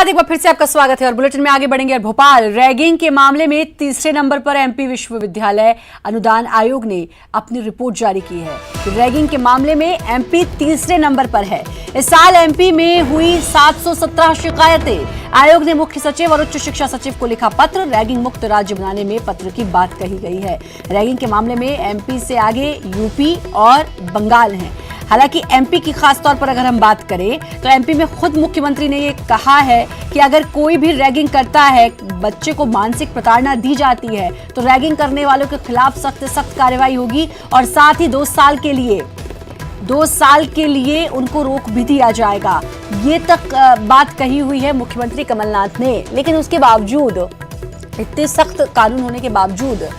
बाद एक बार फिर से आपका स्वागत है और बुलेटिन में आगे बढ़ेंगे। भोपाल रैगिंग के मामले में तीसरे नंबर पर एमपी विश्वविद्यालय अनुदान आयोग ने अपनी रिपोर्ट जारी की है कि रैगिंग के मामले में एमपी तीसरे नंबर पर है। इस साल एमपी में हुई 717 शिकायतें। आयोग ने मुख्य सचिव और उच्च शिक्षा सचिव को लिखा पत्र। रैगिंग मुक्त राज्य बनाने में पत्र की बात कही गई है। रैगिंग के मामले में एमपी से आगे यूपी और बंगाल हैं। हालांकि एमपी की खास तौर पर अगर हम बात करें तो एमपी में खुद मुख्यमंत्री ने ये कहा है कि अगर कोई भी रैगिंग करता है, बच्चे को मानसिक प्रताड़ना दी जाती है तो रैगिंग करने वालों के खिलाफ सख्त कार्रवाई होगी और साथ ही 2 साल के लिए उनको रोक भी दिया जाएगा। ये तक बात कही हुई है मुख्यमंत्री कमलनाथ ने। लेकिन उसके बावजूद, इतने सख्त कानून होने के बावजूद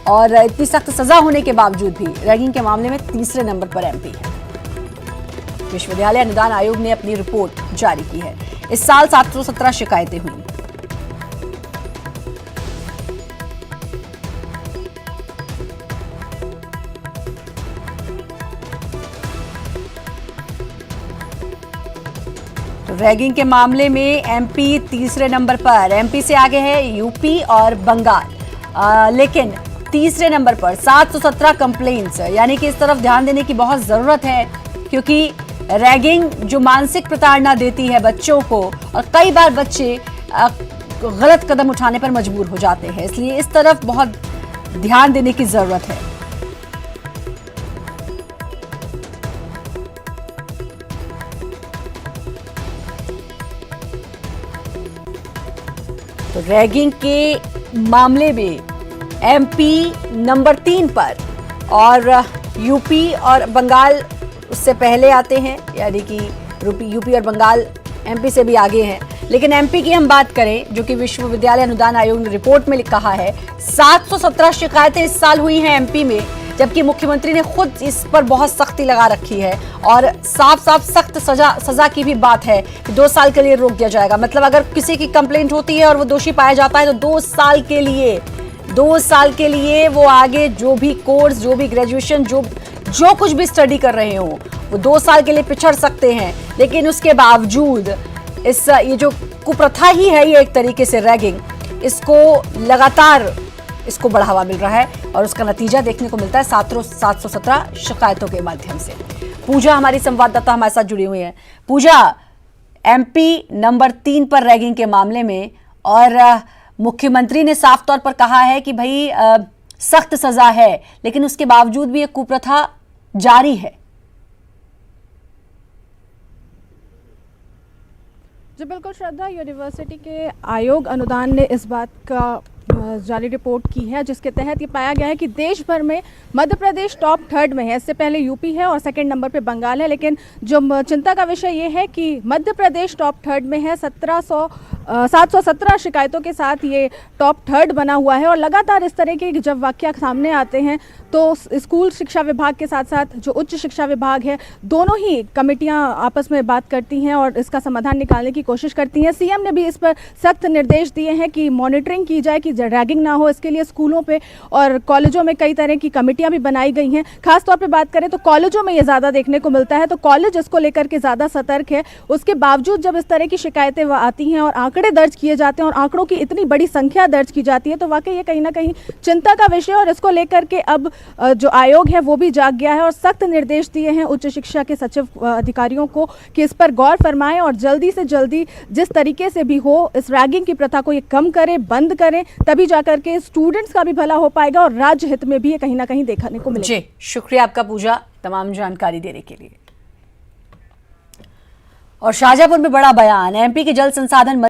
और इतनी सख्त सजा होने के बावजूद भी रैगिंग के मामले में तीसरे नंबर पर एमपी है। विश्वविद्यालय अनुदान आयोग ने अपनी रिपोर्ट जारी की है। इस साल 717 शिकायतें हुई। तो रैगिंग के मामले में एमपी तीसरे नंबर पर। एमपी से आगे है यूपी और बंगाल, लेकिन तीसरे नंबर पर 717 कंप्लेंट्स। यानी कि इस तरफ ध्यान देने की बहुत जरूरत है, क्योंकि रैगिंग जो मानसिक प्रताड़ना देती है बच्चों को, और कई बार बच्चे गलत कदम उठाने पर मजबूर हो जाते हैं। इसलिए इस तरफ बहुत ध्यान देने की जरूरत है। तो रैगिंग के मामले में एमपी नंबर 3 पर और यूपी और बंगाल उससे पहले आते हैं। यानी कि यूपी और बंगाल एमपी से भी आगे हैं। लेकिन एमपी की हम बात करें, जो कि विश्वविद्यालय अनुदान आयोग ने रिपोर्ट में कहा है, 717 शिकायतें इस साल हुई हैं एमपी में, जबकि मुख्यमंत्री ने खुद इस पर बहुत सख्ती लगा रखी है और साफ सख्त सजा की भी बात है कि 2 साल के लिए रोक दिया जाएगा। मतलब अगर किसी की कंप्लेंट होती है और वो दोषी पाया जाता है तो 2 साल के लिए वो आगे जो भी कोर्स, जो भी ग्रेजुएशन, जो कुछ भी स्टडी कर रहे हो, वो 2 साल के लिए पिछड़ सकते हैं। लेकिन उसके बावजूद ये जो कुप्रथा ही है, ये एक तरीके से रैगिंग, इसको लगातार इसको बढ़ावा मिल रहा है और उसका नतीजा देखने को मिलता है 717 शिकायतों के माध्यम से। पूजा हमारी संवाददाता हमारे साथ जुड़ी हुई है। पूजा, एमपी नंबर 3 पर रैगिंग के मामले में, और मुख्यमंत्री ने साफ तौर पर कहा है कि भाई सख्त सजा है, लेकिन उसके बावजूद भी एक कुप्रथा जारी है। जी बिल्कुल श्रद्धा, यूनिवर्सिटी के आयोग अनुदान ने इस बात का जारी रिपोर्ट की है, जिसके तहत ये पाया गया है कि देश भर में मध्य प्रदेश टॉप 3 में है। इससे पहले यूपी है और सेकंड नंबर पे बंगाल है। लेकिन जो चिंता का विषय ये है कि मध्य प्रदेश टॉप 3 में है। 717 शिकायतों के साथ ये टॉप 3 बना हुआ है। और लगातार इस तरह के जब वाकया सामने आते हैं तो स्कूल शिक्षा विभाग के साथ साथ जो उच्च शिक्षा विभाग है, दोनों ही कमेटियां आपस में बात करती हैं और इसका समाधान निकालने की कोशिश करती हैं। सीएम ने भी इस पर सख्त निर्देश दिए हैं कि मॉनिटरिंग की जाए कि रैगिंग ना हो। इसके लिए स्कूलों पे और कॉलेजों में कई तरह की कमेटियां भी बनाई गई हैं। खासतौर पे बात करें तो कॉलेजों में ये ज़्यादा देखने को मिलता है, तो कॉलेज इसको लेकर के ज़्यादा सतर्क है। उसके बावजूद जब इस तरह की शिकायतें आती हैं और आंकड़े दर्ज किए जाते हैं और आंकड़ों की इतनी बड़ी संख्या दर्ज की जाती है, तो वाकई ये कहीं ना कहीं चिंता का विषय है। और इसको लेकर के अब जो आयोग है वो भी जाग गया है और सख्त निर्देश दिए हैं उच्च शिक्षा के सचिव अधिकारियों को कि इस पर गौर फरमाएं और जल्दी से जल्दी जिस तरीके से भी हो इस रैगिंग की प्रथा को ये कम करें, बंद करें, तभी जाकर के स्टूडेंट्स का भी भला हो पाएगा और राज्य हित में भी ये कहीं ना कहीं देखने को मिलेगा। जी, शुक्रिया आपका पूजा तमाम जानकारी देने के लिए। और शाहजहांपुर में बड़ा बयान, एमपी के जल संसाधन